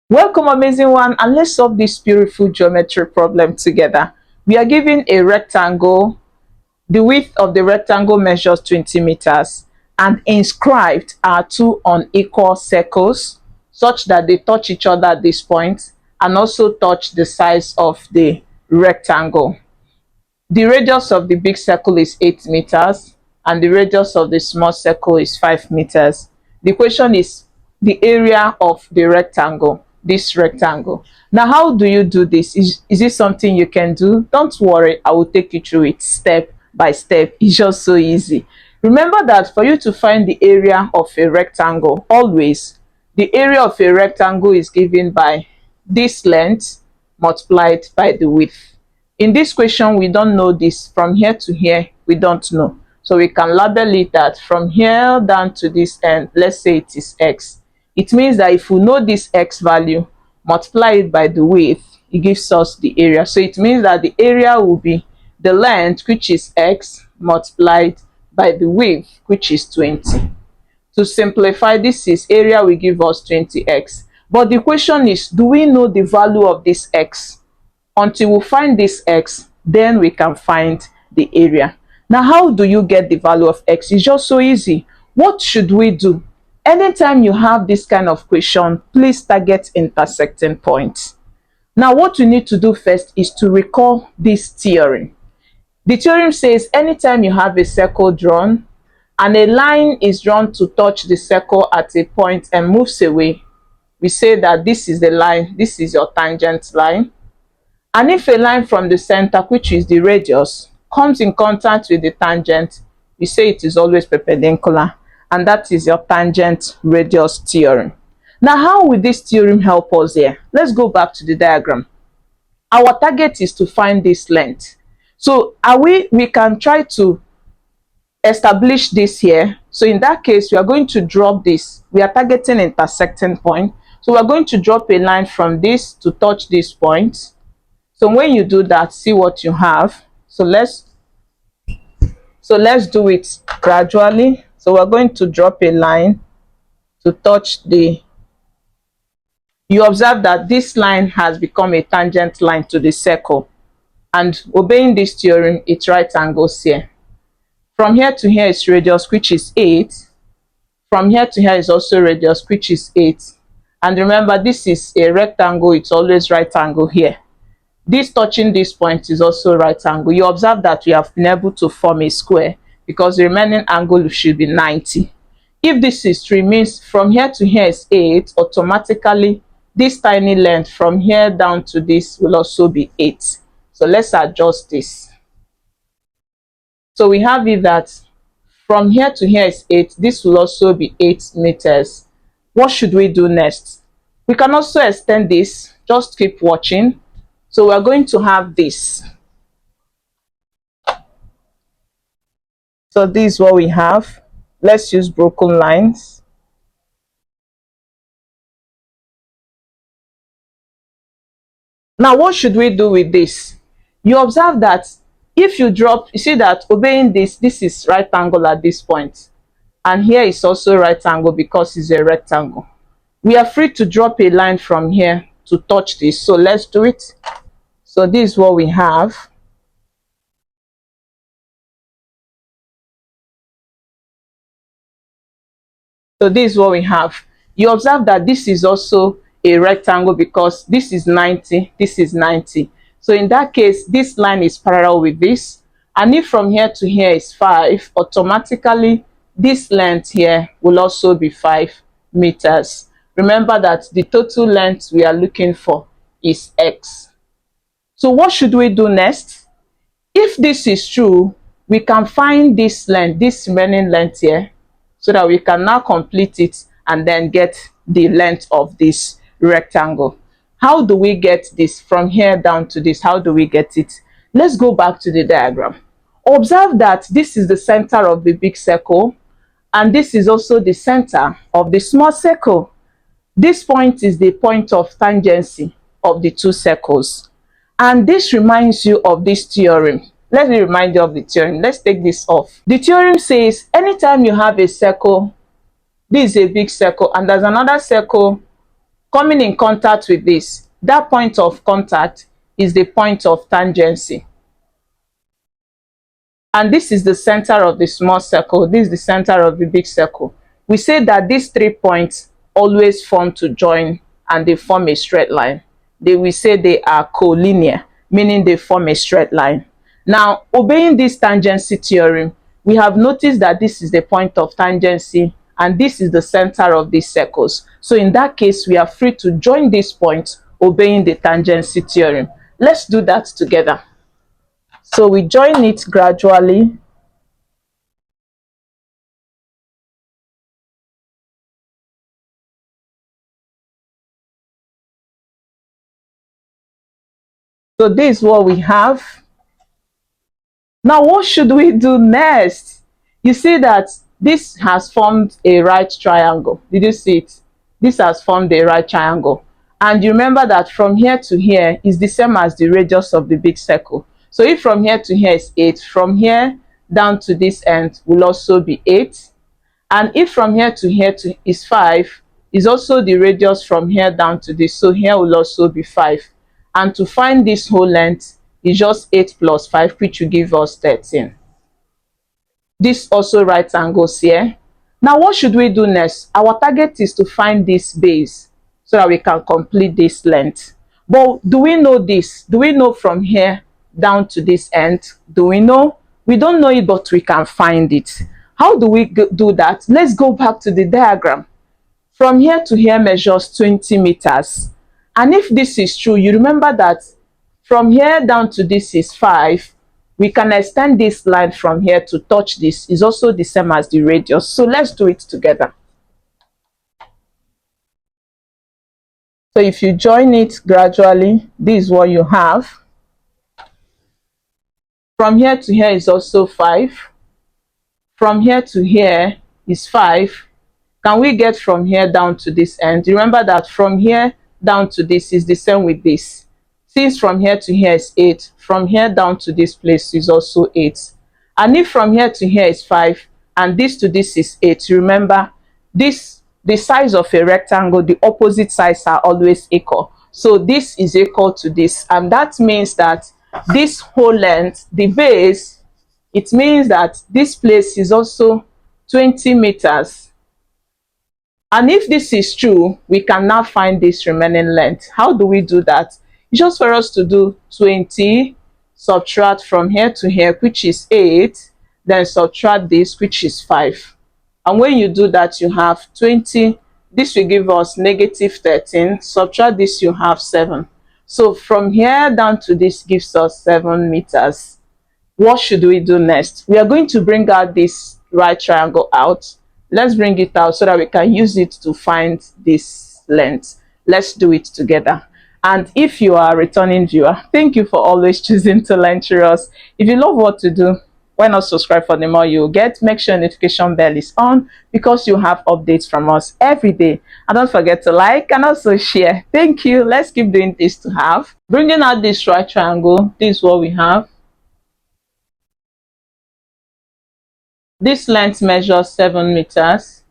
Welcome, amazing one, and let's solve this beautiful geometry problem together. We are given a rectangle. The width of the rectangle measures 20 meters, and inscribed are two unequal circles such that they touch each other at this point and also touch the size of the rectangle. The radius of the big circle is 8 meters and the radius of the small circle is 5 meters. The question is the area of the rectangle, this rectangle. Now, how do you do this? Is it something you can do? Don't worry, I will take you through it step by step. It's just so easy. Remember that for you to find the area of a rectangle, always the area of a rectangle is given by this length multiplied by the width. In this question, we don't know this. From here to here, we don't know. So we can label it that from here down to this end, let's say it is x. It means that if we know this x value, multiply it by the width, it gives us the area. So it means that the area will be the length, which is x, multiplied by the width, which is 20. To simplify, this is area will give us 20x. But the question is, do we know the value of this x? Until we find this x, then we can find the area. Now, how do you get the value of x? It's just so easy. What should we do? Anytime you have this kind of question, please target intersecting points. Now, what we need to do first is to recall this theorem. The theorem says anytime you have a circle drawn and a line is drawn to touch the circle at a point and moves away, we say that this is the line, this is your tangent line. And if a line from the center, which is the radius, comes in contact with the tangent, we say it is always perpendicular, and that is your tangent radius theorem. Now, how will this theorem help us here? Let's go back to the diagram. Our target is to find this length. So we can try to establish this here. So in that case, we are going to drop this. We are targeting intersecting point. So we are going to drop a line from this to touch this point. So when you do that, see what you have. So let's do it gradually. So we're going to drop a line to touch the, you observe that this line has become a tangent line to the circle, and obeying this theorem, it right angles here. From here to here is radius, which is 8. From here to here is also radius, which is 8. And remember, this is a rectangle, it's always right angle here. This touching this point is also right angle. You observe that we have been able to form a square because the remaining angle should be 90. If this is 3, means from here to here is 8, automatically this tiny length from here down to this will also be 8. So let's adjust this. So we have it that from here to here is 8. This will also be 8 meters. What should we do next? We can also extend this. Just keep watching. So we're going to have this. So this is what we have. Let's use broken lines. Now, what should we do with this? You observe that if you drop, you see that obeying this is right angle at this point. And here is also right angle because it's a rectangle. We are free to drop a line from here to touch this. So let's do it. So this is what we have. So this is what we have. You observe that this is also a rectangle because this is 90, this is 90. So in that case, this line is parallel with this. And if from here to here is 5, automatically this length here will also be 5 meters. Remember that the total length we are looking for is x. So what should we do next? If this is true, we can find this length, this remaining length here, so that we can now complete it and then get the length of this rectangle. How do we get this from here down to this? How do we get it? Let's go back to the diagram. Observe that this is the center of the big circle, and this is also the center of the small circle. This point is the point of tangency of the two circles. And this reminds you of this theorem. Let me remind you of the theorem. Let's take this off. The theorem says anytime you have a circle, this is a big circle, and there's another circle coming in contact with this, that point of contact is the point of tangency. And this is the center of the small circle, this is the center of the big circle. We say that these 3 points always form to join and they form a straight line. We say they are collinear, meaning they form a straight line. Now, obeying this tangency theorem, we have noticed that this is the point of tangency and this is the center of these circles. So in that case, we are free to join these points obeying the tangency theorem. Let's do that together. So we join it gradually. So this is what we have. Now, what should we do next? You see that this has formed a right triangle. Did you see it? This has formed a right triangle. And you remember that from here to here is the same as the radius of the big circle. So if from here to here is 8, from here down to this end will also be 8. And if from here to here is 5, is also the radius from here down to this. So here will also be 5. And to find this whole length is just 8 plus 5, which will give us 13. This also right angles here. Now, what should we do next? Our target is to find this base so that we can complete this length. But do we know this? Do we know from here down to this end? Do we know? We don't know it, but we can find it. How do we do that? Let's go back to the diagram. From here to here measures 20 meters. And if this is true, you remember that from here down to this is 5. We can extend this line from here to touch this. Is also the same as the radius. So let's do it together. So if you join it gradually, this is what you have. From here to here is also 5. From here to here is 5. Can we get from here down to this end? Remember that from here down to this is the same with this. Since from here to here is 8, from here down to this place is also 8. And if from here to here is 5 and this to this is 8, remember this, the size of a rectangle, the opposite sides are always equal. So this is equal to this, and that means that this whole length, the base, it means that this place is also 20 meters. And if this is true, we can now find this remaining length. How do we do that? It's just for us to do 20, subtract from here to here, which is 8, then subtract this, which is 5. And when you do that, you have 20. This will give us negative 13. Subtract this, you have 7. So from here down to this gives us 7 meters. What should we do next? We are going to bring out this right triangle out. Let's bring it out so that we can use it to find this length. Let's do it together. And if you are a returning viewer, thank you for always choosing to learn through us. If you love what to do, why not subscribe for the more you get? Make sure notification bell is on because you have updates from us every day. And don't forget to like and also share. Thank you. Let's keep doing this to have. Bringing out this right triangle, this is what we have. This length measures 7 meters.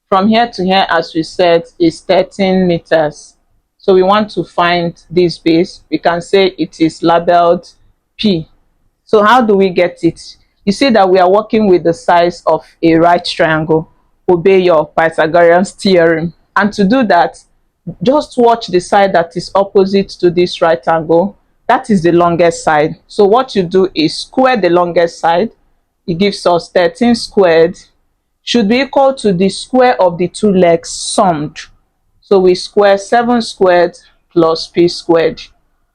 From here to here, as we said, is 13 meters. So we want to find this base. We can say it is labeled P. So how do we get it? You see that we are working with the size of a right triangle. Obey your Pythagorean theorem. And to do that, just watch the side that is opposite to this right angle. That is the longest side. So what you do is square the longest side. It gives us 13 squared should be equal to the square of the two legs summed. So we square 7 squared plus p squared.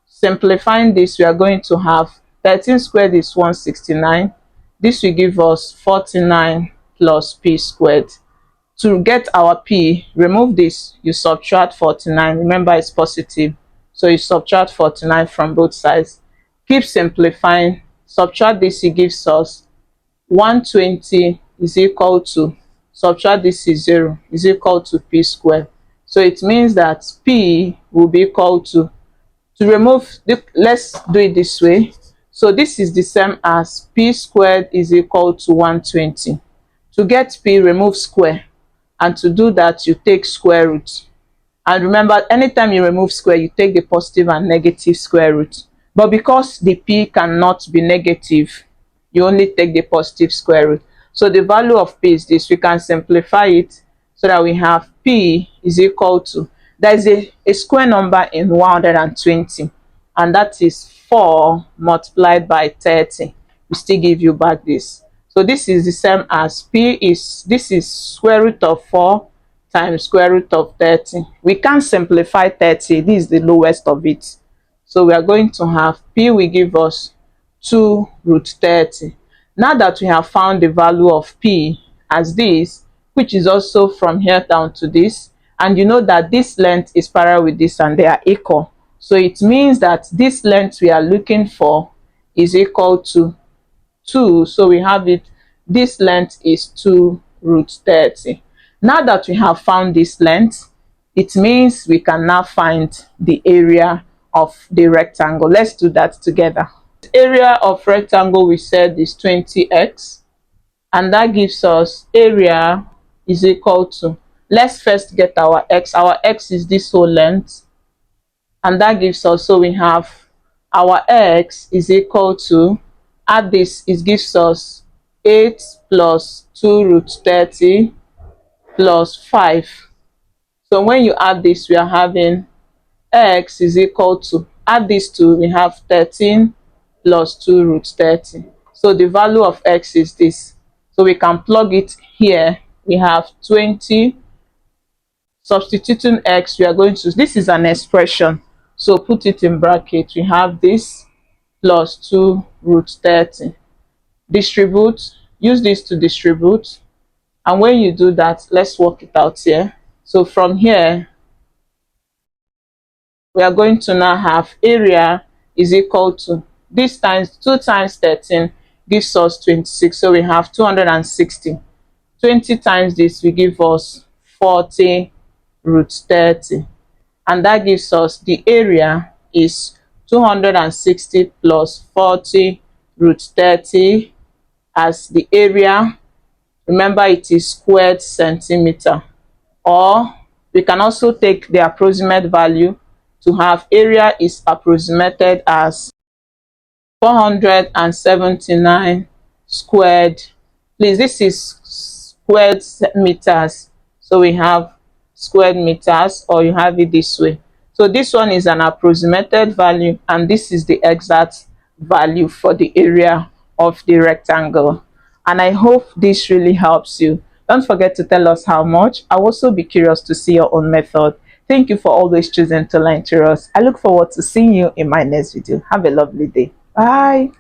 Simplifying this, we are going to have 13 squared is 169. This will give us 49 plus p squared. To get our p, remove this, you subtract 49. Remember, it's positive. So you subtract 49 from both sides. Keep simplifying. Subtract this, it gives us 120 is equal to, subtract this is 0, is equal to p squared. So it means that p will be equal to remove, let's do it this way. So this is the same as p squared is equal to 120. To get p, remove square. And to do that, you take square root. And remember, anytime you remove square, you take the positive and negative square root. But because the p cannot be negative, you only take the positive square root. So the value of p is this. We can simplify it so that we have p is equal to, there is a square number in 120, and that is 4 multiplied by 30. We still give you back this. So this is the same as p is, this is square root of 4 times square root of 30. We can simplify 30. This is the lowest of it. So we are going to have p will give us 2 root 30. Now that we have found the value of p as this, which is also from here down to this, and you know that this length is parallel with this and they are equal. So it means that this length we are looking for is equal to 2. So we have it, this length is 2 root 30. Now that we have found this length, it means we can now find the area of the rectangle. Let's do that together. The area of rectangle we said is 20x, and that gives us area is equal to, let's first get our x. Our x is this whole length, and that gives us, so we have our x is equal to, add this, it gives us 8 plus 2 root 30 plus 5. So when you add this, we are having x is equal to, add this to, we have 13 plus 2 root 30. So the value of x is this. So we can plug it here. We have 20. Substituting x, we are going to, this is an expression, so put it in bracket. We have this plus 2 root 30. Distribute, use this to distribute. And when you do that, let's work it out here. So from here, we are going to now have area is equal to, this times 2 times 13 gives us 26. So we have 260. 20 times this will give us 40 root 30. And that gives us the area is 260 plus 40 root 30 as the area. Remember, it is squared centimeter. Or we can also take the approximate value to have area is approximated as 479 squared. Please, this is squared meters. So we have squared meters, or you have it this way. So this one is an approximated value, and this is the exact value for the area of the rectangle. And I hope this really helps you. Don't forget to tell us how much. I'll also be curious to see your own method. Thank you for always choosing to learn to us. I look forward to seeing you in my next video. Have a lovely day. Bye.